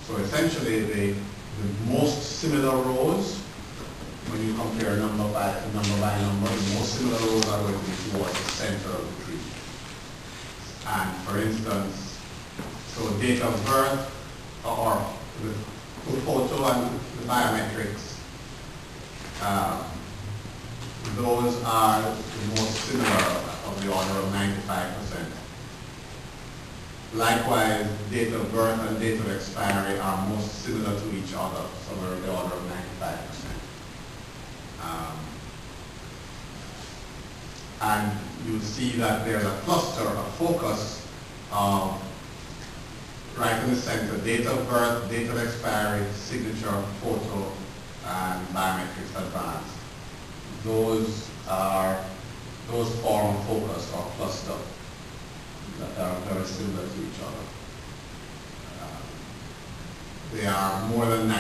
So essentially, the most similar rows, when you compare number by number, the most similar rows are going to be towards the center of the tree. And for instance, so date of birth or the photo and the biometrics, those are the most similar of the order of 95%. Likewise, date of birth and date of expiry are most similar to each other, somewhere in the order of 95%. And you see that there's a cluster, a focus of right in the center, date of birth, date of expiry, signature, photo, and biometrics advanced. Those form a focus or cluster that are very similar to each other. They are more than 90%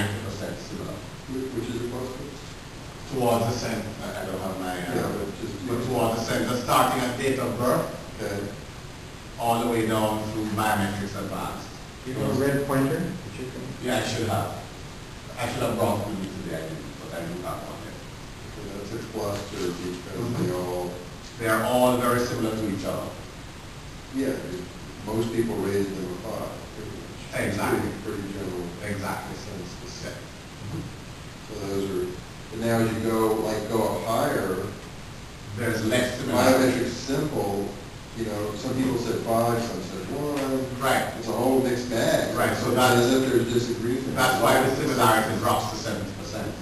similar. Which is the cluster? Towards the center, I don't have my, but towards the center, starting at date of birth, Okay. all the way down through biometrics advanced. You have a red pointer that you can... Yeah, I should have. I should have brought with me today, but I do have one here. So that's a cluster because They are all very similar to each other. yeah, most people raise them a 5. Pretty much. Exactly. Pretty general. Exactly. Sense. Yeah. So those are, and now as you go up higher, There's less similarity. biometrics simple, you know, some people said 5, some said 1. Right. It's a whole mixed bag. Right, so It's that's- as if there's disagreement. That's why the similarity drops to 70%.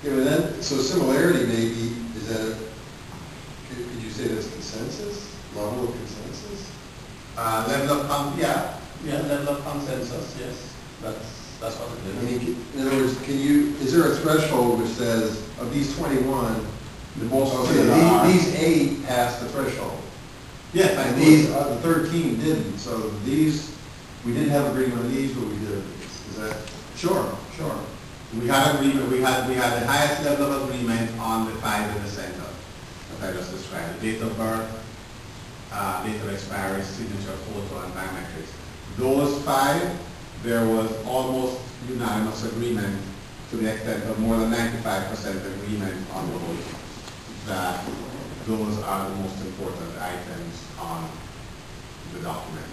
Yeah, but then, so similarity maybe, is that, could you say that's consensus? Level of consensus? Level of level of consensus. Yes, that's what I it is. mean, in other words, is there a threshold which says, of these 21, The most okay, similar are- these 8 passed the threshold? Yes, And and these, these the 13 didn't, so these, we didn't have agreement on these, but we did on these. Is that? sure. We had agreement. We had the highest level of agreement on the 5 in the center, that I just described: date of birth, date of expiry, signature, photo, and biometrics. Those 5, there was almost unanimous agreement to the extent of more than 95% agreement on those, that those are the most important items on the document.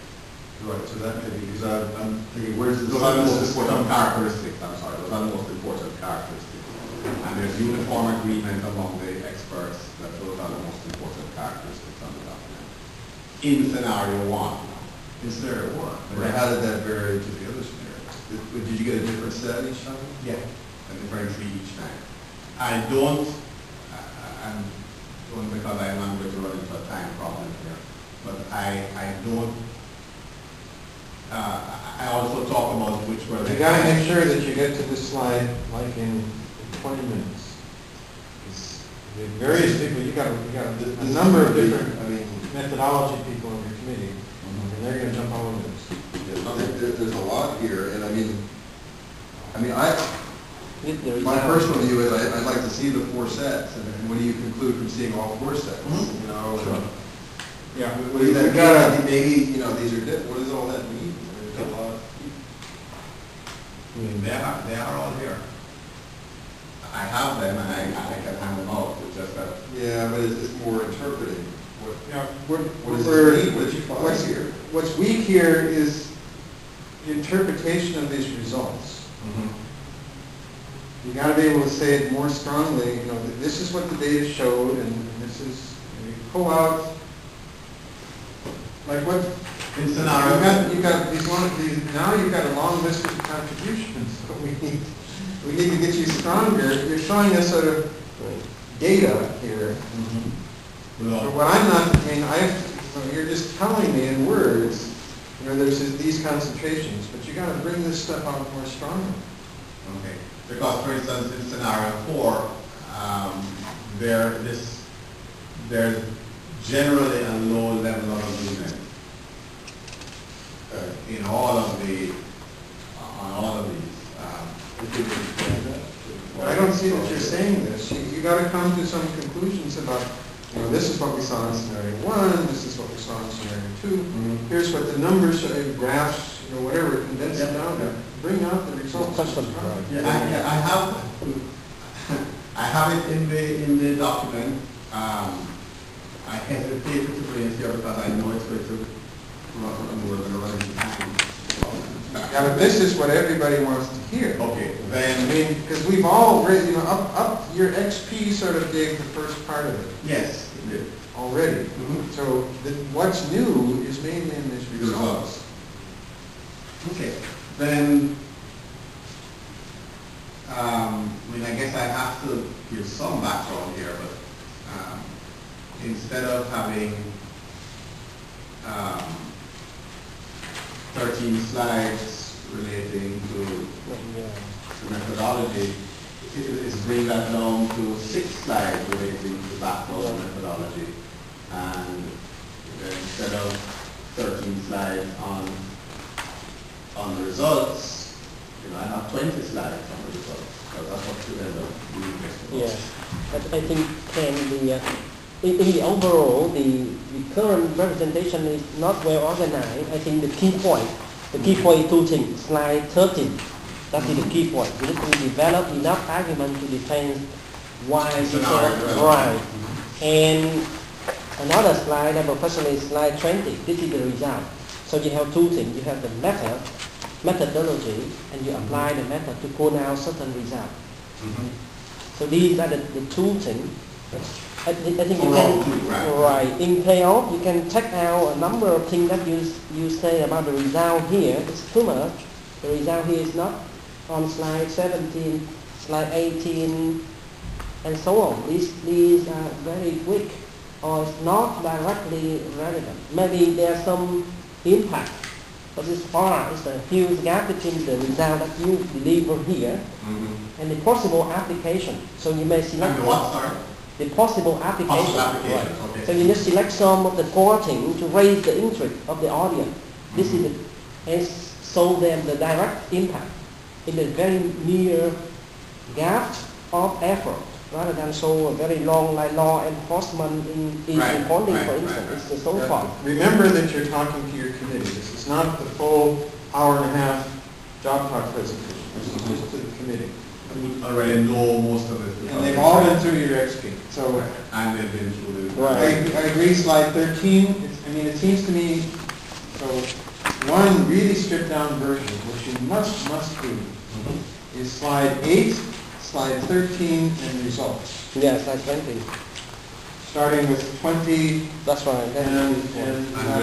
Right, so that could be, because I'm thinking, where's the Those are the most important characteristics, I'm sorry, those are the most important characteristics. And there's uniform agreement among the experts that those are the most important characteristics on the document. In scenario 1. In scenario 1. Right. And how did that vary to the other scenarios? Did you get a different set each time? Yeah. A different tree each time. I don't, because I'm not going to run into a time problem here, but I don't, I also talk about which were the... You gotta make sure that you get to this slide like in 20 minutes. The various people, you got a number of different methodology people in your committee, and they're gonna jump all over this. Yeah, there's a lot here, and my personal view is I'd like to see the 4 sets, and what do you conclude from seeing all 4 sets? You know, Sure. Yeah, what do you we think? gotta, Maybe, you know, these are different. What does all that mean? There's a lot. They are all here. I have them and I can hand them out. It's just that... Yeah, but it's more interpreting. what What does we're, it mean? What did you find here? what's weak here is the interpretation of these results. You got to be able to say it more strongly. You know, this is what the data showed, and this is. You pull out like what In scenario... you got these now you've got a long list of contributions. So we need to get you stronger. You're showing us sort of data here. But what I'm not. I mean, you're just telling me in words. You know, there's these concentrations, but you got to bring this stuff out more strongly. Okay. Because, for instance, in scenario 4, there's generally a low level of agreement in all of these. I don't see that you're saying this. You got to come to some conclusions about, you know, this is what we saw in scenario 1, this is what we saw in scenario 2. Here's what the numbers, graphs, you know, whatever, condense it down there. bring out the results. Yeah, I have I have it in the document. I hesitated to bring it here because I know it's going to run into time. Yeah, but this is what everybody wants to hear. Okay, I then mean, because we've all read, you know, up your XP sort of gave the first part of it yes, it did. already. Mhm. So what's new is mainly in this results. Okay, then I guess I have to give some background here, but instead of having 13 slides relating to the methodology, is bring that down to 6 slides relating to background methodology, and instead of 13 slides on the results, I have 20 slides on the results. So that's what should end up doing this. Yeah, but I think in the overall, the current representation is not well organized. I think the key point is two things. Slide 13, that is the key point. We need to develop enough argument to defend why this is right. And another slide, I professional is slide 20. This is the result. So you have two things. You have the methodology, and you apply the method to pull out certain results. Mm-hmm. So these are the two things. I think you can, in payoff, you can check out a number of things that you say about the result here. It's too much. The result here is not on slide 17, slide 18, and so on. These are very weak, or it's not directly relevant. Maybe there's some impact. But this far is a huge gap between the result that you deliver here and the possible application. So you may select the possible application. Right. Okay. So you just select some of the core things to raise the interest of the audience. This is and show them the direct impact in the very near gap of effort, rather than show a very long like law enforcement in recording, for instance. It's so far. Remember that you're talking to your committee. This is not the full hour and a half job talk presentation. This is just to the committee. Who already know most of it. And they've all been through your XP. So and they've been through the I agree, slide 13. It seems to me, so one really stripped down version, which you must do, is slide 8, slide 13, and results. Yes, slide 20. Starting with 20. That's right. and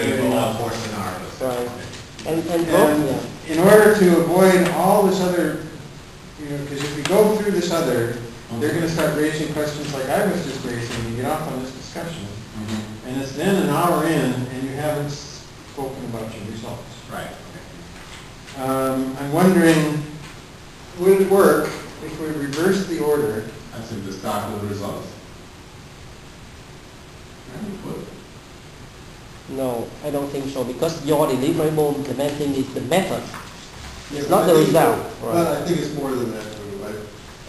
doing all four scenarios. Right. And in order to avoid all this other, because if we go through this other, they're going to start raising questions like I was just raising and get off on this discussion. And it's then an hour in and you haven't spoken about your results. Right. I'm wondering, would it work if we reverse the order? I think to start with the results. no, I don't think so, because your deliverable implementing is the method. It's not the result. Well, I think it's more than that.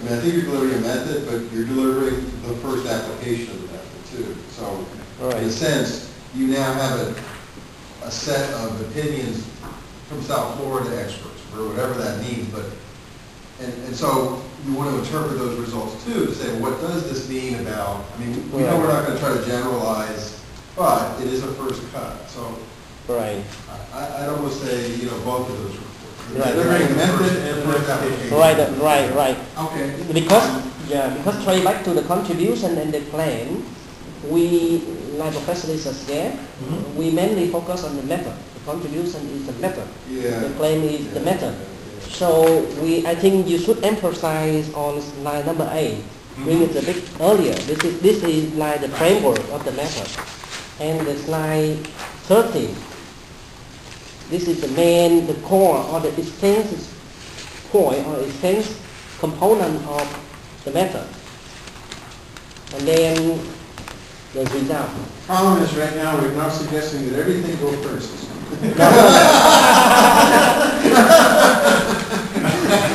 I think you're delivering a method, but you're delivering the first application of the method too. So, in a sense, you now have a set of opinions from South Florida experts, or whatever that means. But and so you want to interpret those results too, to say, well, what does this mean about? We know we're not going to try to generalize, but it is a first cut. So, I don't want to say both of those reports. Delivering method and first application. Right. Okay. Because try back to the contribution and the plan, we, like Professor Lisa said, we mainly focus on the method. The contribution is the method. The plan is the method. So I think you should emphasize on slide number 8. Bring it a bit earlier. This is like the framework of the method. And the slide 13. This is the core or the essence point or essence component of the method. And then the result. Problem is right now we're now suggesting that everything go first.